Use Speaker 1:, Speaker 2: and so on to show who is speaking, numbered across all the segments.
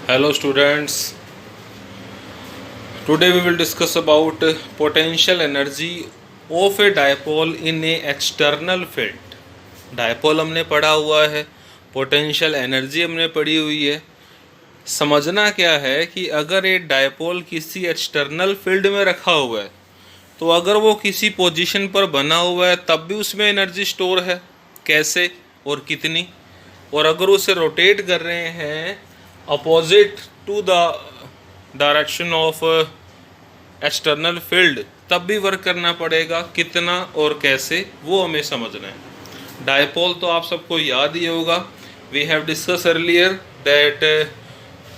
Speaker 1: Hello students, today we will discuss about potential energy of a dipole in a external field. Dipole हमने पढ़ा हुआ है, potential energy हमने पढ़ी हुई है। समझना क्या है कि अगर एक डायपोल किसी एक्सटर्नल फील्ड में रखा हुआ है तो अगर वो किसी पोजीशन पर बना हुआ है तब भी उसमें एनर्जी स्टोर है, कैसे और कितनी। और अगर उसे रोटेट कर रहे हैं opposite to the direction of external field तब भी वर्क करना पड़ेगा, कितना और कैसे वो हमें समझना है। डायपोल तो आप सबको याद ही होगा, we have discuss earlier that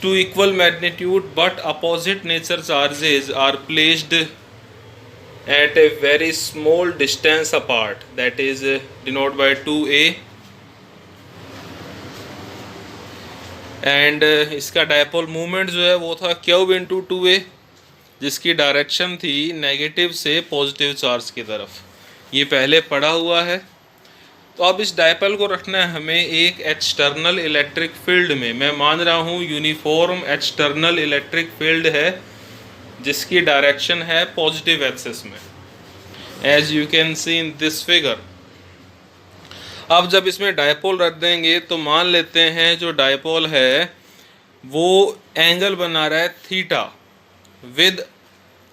Speaker 1: two equal magnitude but opposite nature charges are placed at a very small distance apart, that is denoted by 2a, and इसका डायपोल मूवमेंट जो है वो था क्यू इंटू 2a, जिसकी direction थी negative से positive charge की तरफ। ये पहले पढ़ा हुआ है। तो अब इस डायपोल को रखना है हमें एक एक्सटर्नल इलेक्ट्रिक फील्ड में। मैं मान रहा हूँ यूनिफॉर्म एक्सटर्नल इलेक्ट्रिक फील्ड है जिसकी डायरेक्शन है पॉजिटिव एक्सिस में, as you can see in this figure. अब जब इसमें डायपोल रख देंगे तो मान लेते हैं जो डायपोल है वो एंगल बना रहा है theta with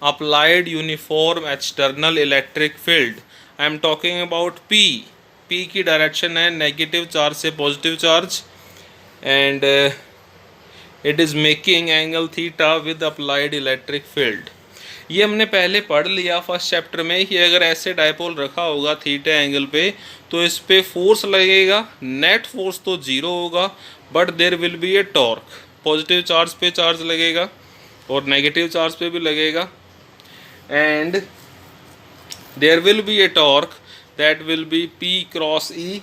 Speaker 1: applied uniform external electric field. I am talking about P. P की डायरेक्शन है नेगेटिव चार्ज से positive charge, and it is making angle theta with applied electric field. ये हमने पहले पढ़ लिया फर्स्ट चैप्टर में कि अगर ऐसे डायपोल रखा होगा थीटा एंगल पे तो इस पे फोर्स लगेगा, नेट फोर्स तो जीरो होगा but there will be a torque. Positive charge पे चार्ज लगेगा और नेगेटिव चार्ज पे भी लगेगा, and there will be a torque that will be P cross E,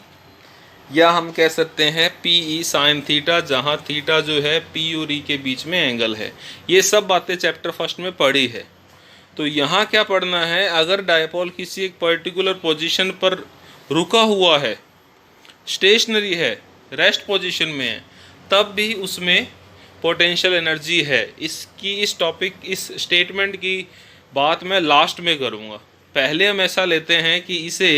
Speaker 1: या हम कह सकते हैं पी ई साइन थीटा, जहाँ थीटा जो है पी और ई के बीच में एंगल है। ये सब बातें चैप्टर फर्स्ट में पढ़ी है। तो यहाँ क्या पढ़ना है, अगर डायपोल किसी एक पर्टिकुलर पोजीशन पर रुका हुआ है, स्टेशनरी है, रेस्ट पोजीशन में है, तब भी उसमें पोटेंशियल एनर्जी है। इस स्टेटमेंट की बात मैं लास्ट में करूँगा। पहले हम ऐसा लेते हैं कि इसे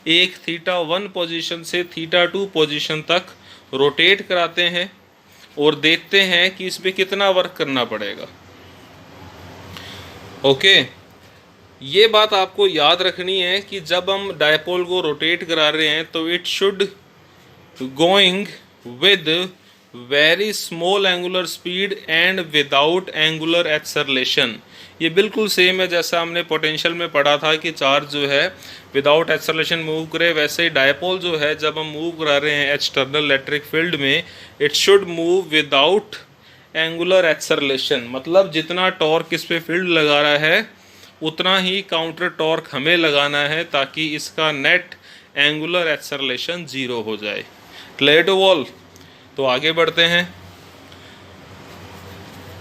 Speaker 1: एक थीटा 1 पोजीशन से थीटा 2 पोजीशन तक रोटेट कराते हैं और देखते हैं कि इसमें कितना वर्क करना पड़ेगा। ओके, ये बात आपको याद रखनी है कि जब हम डायपोल को रोटेट करा रहे हैं तो it should going with very small angular speed and without angular acceleration. ये बिल्कुल सेम है जैसा हमने पोटेंशियल में पढ़ा था कि चार्ज जो है विदाउट एक्सेलरेशन मूव करे, वैसे ही डायपोल जो है जब हम मूव करा रहे हैं एक्सटर्नल इलेक्ट्रिक फील्ड में it should move without angular acceleration. मतलब जितना टॉर्क इस पे फील्ड लगा रहा है उतना ही काउंटर टॉर्क हमें लगाना है ताकि इसका नेट एंगुलर एक्सेलरेशन जीरो हो जाए। Clear to all? तो आगे बढ़ते हैं।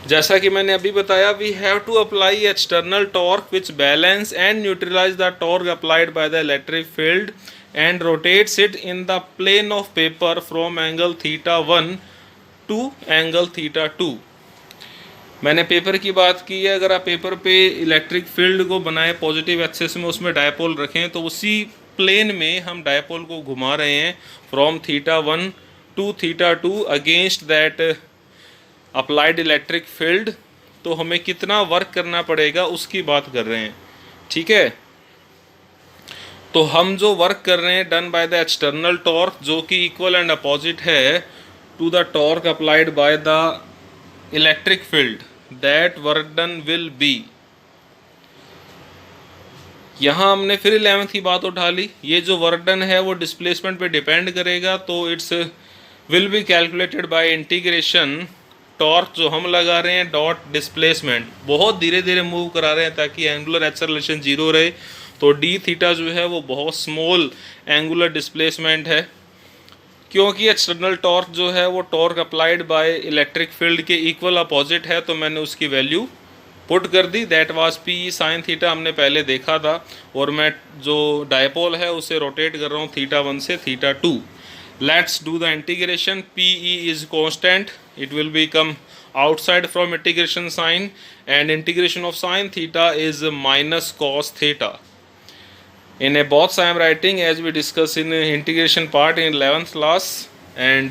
Speaker 1: जैसा कि मैंने अभी बताया, we have to apply external torque which balance and neutralize the torque applied by the electric field and rotates it in the plane of paper from angle theta 1 to angle theta 2। मैंने paper की बात की है, अगर आप paper पे electric field को बनाए पॉजिटिव एक्सिस में, उसमें डायपोल रखें तो उसी प्लेन में हम डायपोल को घुमा रहे हैं from theta 1 to theta 2 against that applied electric field. तो हमें कितना वर्क करना पड़ेगा उसकी बात कर रहे हैं, ठीक है। तो हम जो वर्क कर रहे हैं done by the external torque जो कि इक्वल एंड अपोजिट है to the torque applied by the electric field, that work done will be. यहाँ हमने फिर 11th की बात उठा ली। ये जो वर्क डन है वो डिस्प्लेसमेंट पे डिपेंड करेगा, तो it's will be calculated by integration torque जो हम लगा रहे हैं डॉट डिस्प्लेसमेंट। बहुत धीरे धीरे मूव करा रहे हैं ताकि एंगुलर एक्सेलरेशन जीरो रहे, तो डी थीटा जो है वो बहुत स्मॉल एंगुलर डिस्प्लेसमेंट है। क्योंकि एक्सटर्नल टॉर्क जो है वो torque applied by electric field के इक्वल अपोजिट है, तो मैंने उसकी वैल्यू पुट कर दी, that was P sine theta हमने पहले देखा था। और मैं जो डायपोल है उसे रोटेट कर रहा हूँ थीटा 1 से theta 2। Let's do the integration. PE is constant, it will become outside from integration sign, and integration of sine theta is minus cos theta. In a box I am writing as we discussed in integration part in 11th class, and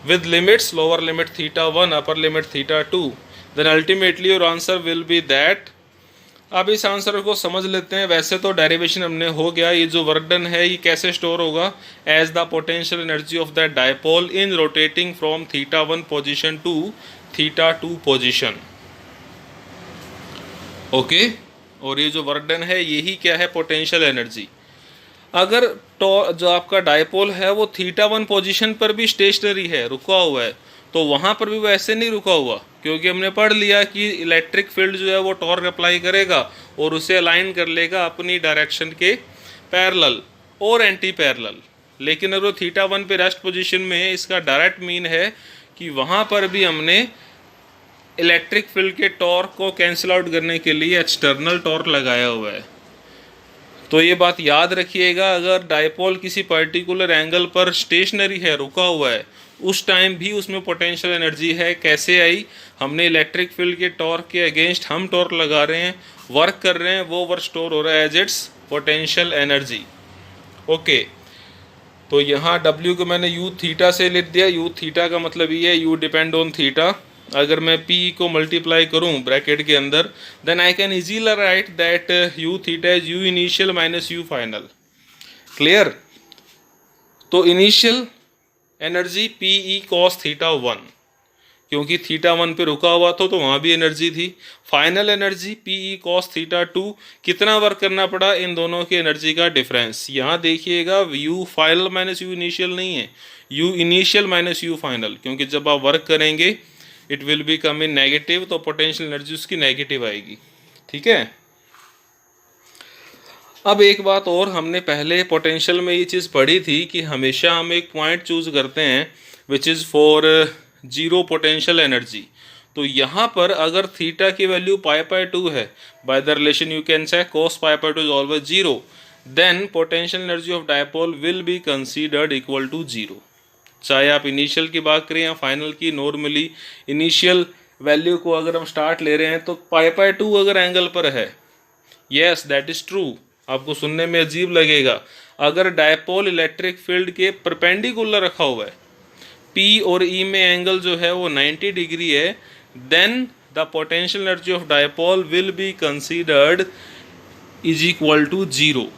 Speaker 1: with limits, lower limit theta 1, upper limit theta 2, then ultimately your answer will be that. अब इस answer को समझ लेते हैं. वैसे तो derivation हमने हो गया. ये जो वर्क डन है ये कैसे स्टोर होगा? As the potential energy of that dipole in rotating from theta 1 position to theta 2 position. Okay, और ये जो वर्क डन है यही क्या है? Potential energy. अगर जो आपका डायपोल है वो थीटा 1 पोजीशन पर भी स्टेशनरी है, रुका हुआ है, तो वहाँ पर भी वो ऐसे नहीं रुका हुआ, क्योंकि हमने पढ़ लिया कि इलेक्ट्रिक फील्ड जो है वो टॉर्क अप्लाई करेगा और उसे अलाइन कर लेगा अपनी डायरेक्शन के पैरेलल और एंटी पैरेलल. लेकिन अगर वो थीटा 1 पे रेस्ट पोजीशन में है, इसका डायरेक्ट मीन है कि वहाँ पर भी हमने इलेक्ट्रिक फील्ड के टॉर्क को कैंसिल आउट करने के लिए एक्सटर्नल टॉर्क लगाया हुआ है. तो ये बात याद रखिएगा, अगर डायपोल किसी पर्टिकुलर एंगल पर स्टेशनरी है, रुका हुआ है, उस टाइम भी उसमें पोटेंशियल एनर्जी है. कैसे आई? हमने इलेक्ट्रिक फील्ड के टॉर्क के अगेंस्ट हम टॉर्क लगा रहे हैं, वर्क कर रहे हैं, वो वर्क स्टोर हो रहा है as its potential energy. Okay, तो यहाँ W को मैंने U थीटा से लिख दिया. U थीटा का मतलब ये है U डिपेंड ऑन थीटा. अगर मैं P को मल्टीप्लाई करूँ ब्रैकेट के अंदर, then I can easily write that U theta is U initial minus U final. Clear? तो initial energy PE cos theta 1, क्योंकि थीटा 1 पे रुका हुआ था तो वहाँ भी एनर्जी थी. Final energy PE cos theta 2. कितना वर्क करना पड़ा? इन दोनों की एनर्जी का डिफरेंस. यहाँ देखिएगा U final minus U initial नहीं है, U initial minus U final, क्योंकि जब आप वर्क करेंगे it will B come in negative, तो पोटेंशियल एनर्जी उसकी नेगेटिव आएगी. ठीक है. अब एक बात और, हमने पहले पोटेंशियल में ये चीज़ पढ़ी थी कि हमेशा हम एक पॉइंट चूज करते हैं which is for zero potential energy. तो यहाँ पर अगर थीटा की वैल्यू π/2 है, by the relation you can say cos π/2 is always zero, then potential energy of dipole will be considered equal to zero. चाहे आप इनिशियल की बात करें या फाइनल की. नॉर्मली इनिशियल वैल्यू को अगर हम स्टार्ट ले रहे हैं तो π/2 अगर एंगल पर है, यस दैट इज ट्रू. आपको सुनने में अजीब लगेगा, अगर डायपोल इलेक्ट्रिक फील्ड के परपेंडिकुलर रखा हुआ है, P और E में एंगल जो है वो 90 डिग्री है, then the potential energy of dipole will be considered is equal to zero.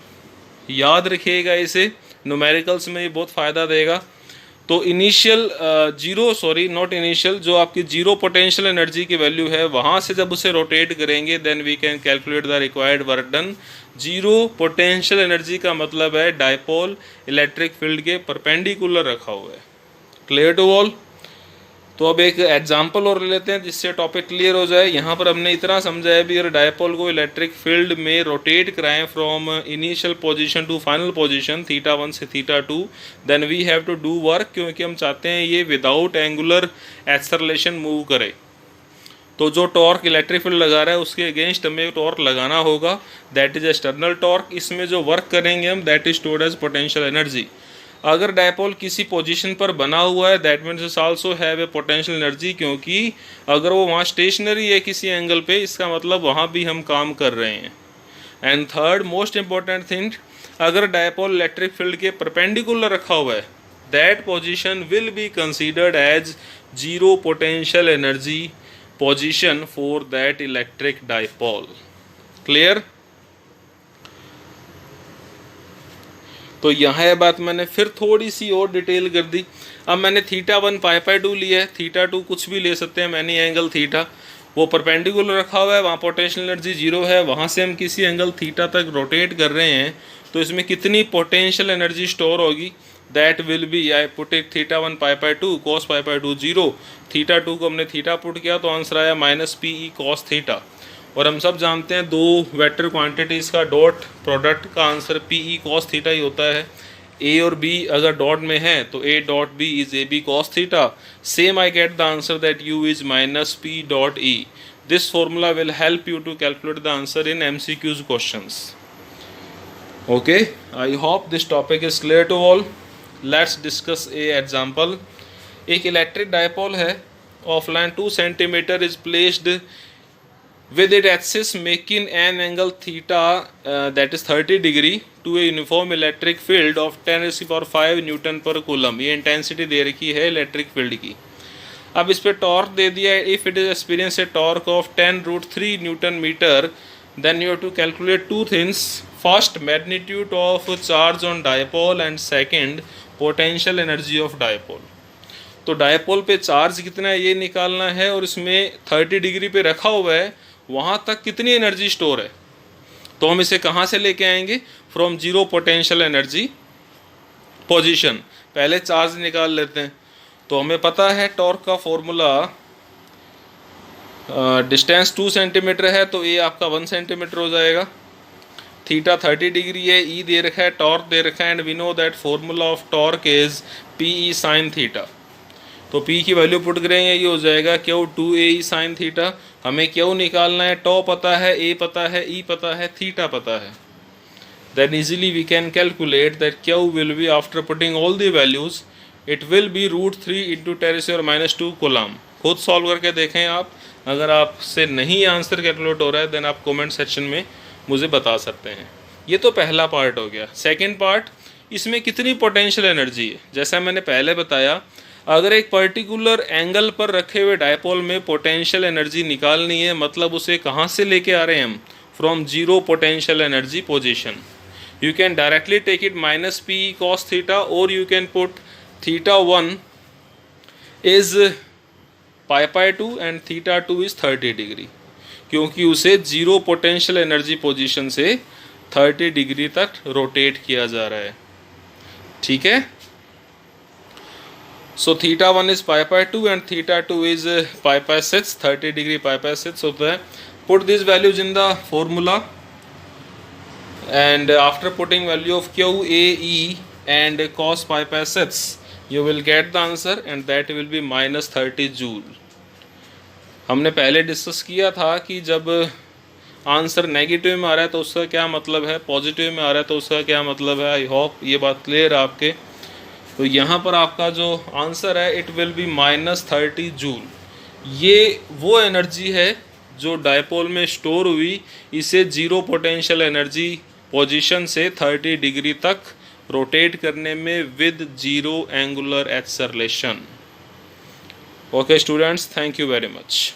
Speaker 1: याद रखिएगा इसे, न्यूमेरिकल्स में ये बहुत फ़ायदा देगा. तो इनिशियल नॉट इनिशियल, जो आपकी जीरो पोटेंशियल एनर्जी की वैल्यू है, वहाँ से जब उसे रोटेट करेंगे then we can calculate the required work done. Zero potential energy का मतलब है डायपोल इलेक्ट्रिक फील्ड के परपेंडिकुलर रखा हुआ है. Clear to all? तो अब एक एग्जांपल और ले लेते हैं जिससे टॉपिक क्लियर हो जाए. यहाँ पर हमने इतना समझा है भी, अगर डायपोल को इलेक्ट्रिक फील्ड में रोटेट कराएं from initial position to final position theta 1 से theta 2, then we have to do work, क्योंकि हम चाहते हैं ये विदाउट एंगुलर एक्सेलरेशन मूव करे. तो जो टॉर्क इलेक्ट्रिक फील्ड लगा रहा है उसके अगेंस्ट हमें टॉर्क लगाना होगा, दैट इज एक्सटर्नल टॉर्क. इसमें जो वर्क करेंगे हम, that is stored as potential energy. अगर डायपोल किसी पोजीशन पर बना हुआ है, that means it also have a potential energy, क्योंकि अगर वो वहाँ स्टेशनरी है किसी एंगल पे, इसका मतलब वहाँ भी हम काम कर रहे हैं. And third most important thing, अगर डायपोल इलेक्ट्रिक फील्ड के परपेंडिकुलर रखा हुआ है, that position will be considered as zero potential energy position for that electric dipole. Clear? तो यहाँ बात मैंने फिर थोड़ी सी और डिटेल कर दी. अब मैंने थीटा 1 π/2 लिया है, थीटा 2 कुछ भी ले सकते हैं, मैंने एंगल थीटा वो परपेंडिकुलर रखा हुआ है, वहाँ पोटेंशियल एनर्जी जीरो है, वहाँ से हम किसी एंगल थीटा तक रोटेट कर रहे हैं, तो इसमें कितनी पोटेंशियल एनर्जी स्टोर होगी? That will be, I put it theta 1 π/2 cos π/2 zero, theta 2 को हमने थीटा पुट किया तो आंसर आया माइनस PE cos थीटा. और हम सब जानते हैं दो वेक्टर क्वांटिटीज़ का डॉट प्रोडक्ट का आंसर PE cos थीटा ही होता है. A और B अगर डॉट में है तो A dot B is AB cos theta. Same I get the answer that U is minus P dot E. This formula will help you to calculate the answer in MCQs questions. Okay, I hope this topic is clear to all. Let's discuss a example. एक electric dipole है of line 2 centimetre is placed with its axis making an angle theta that is 30 degree to a uniform electric field of 10 raised to power 5 Newton पर coulomb. ये intensity दे रखी है electric field की। अब इस पर torque दे दिया है, if it is experience a torque of 10√3 newton metre, then you have to calculate two things. First, magnitude of charge on dipole and second, potential energy of dipole. तो dipole पे charge कितना है ये निकालना है, और इसमें 30 डिग्री पे रखा हुआ है, वहाँ तक कितनी एनर्जी स्टोर है। तो हम इसे कहाँ से लेके आएंगे? From zero potential energy position. पहले चार्ज निकाल लेते हैं। तो हमें पता है टॉर्क का फॉर्मूला, डिस्टेंस 2 सेंटीमीटर है तो ये आपका 1 सेंटीमीटर हो जाएगा। थीटा 30 डिग्री है, ई दे रखा है, टॉर्क दे रखा है, and we know that formula of torque is P E sine theta. तो P की वैल्यू पुट करेंगे, ये हो जाएगा क्यू 2AE साइन थीटा। हमें क्यू निकालना है, टॉ पता है, A पता है, E पता है, थीटा पता है। Then easily we can calculate that Q will be, after putting all the values, it will be √3 × 10⁻² coulomb. खुद सॉल्व करके देखें आप। अगर आपसे नहीं आंसर कैलकुलेट हो रहा है देन आप कमेंट सेक्शन में मुझे बता सकते हैं। ये तो पहला पार्ट हो गया। सेकेंड पार्ट, इसमें कितनी पोटेंशियल एनर्जी है। जैसा मैंने पहले बताया, अगर एक पर्टिकुलर एंगल पर रखे हुए डायपोल में पोटेंशियल एनर्जी निकालनी है, मतलब उसे कहाँ से लेके आ रहे हैं हम? From zero potential energy position. You can directly take it -P cos theta, और you can put θ1 is π/2 and θ2 is 30 degree, क्योंकि उसे जीरो पोटेंशियल एनर्जी पोजीशन से 30 डिग्री तक रोटेट किया जा रहा है। ठीक है। So θ1 is π/2 and θ2 is π/6, 30 degree π/6 होता है। Put these values in the formula, and after putting value of Q, A, E and cos π/6, you will get the answer, and that will be -30 joule। हमने पहले discuss किया था कि जब answer negative में आ रहा है तो उसका क्या मतलब है, पॉजिटिव में आ रहा है तो उसका क्या मतलब है। आई होप ये बात क्लियर है आपके। तो यहाँ पर आपका जो आंसर है इट विल बी -30 जूल। ये वो एनर्जी है जो डायपोल में स्टोर हुई, इसे जीरो पोटेंशियल एनर्जी पोजीशन से 30 डिग्री तक रोटेट करने में with zero angular acceleration. Okay students, thank you very much.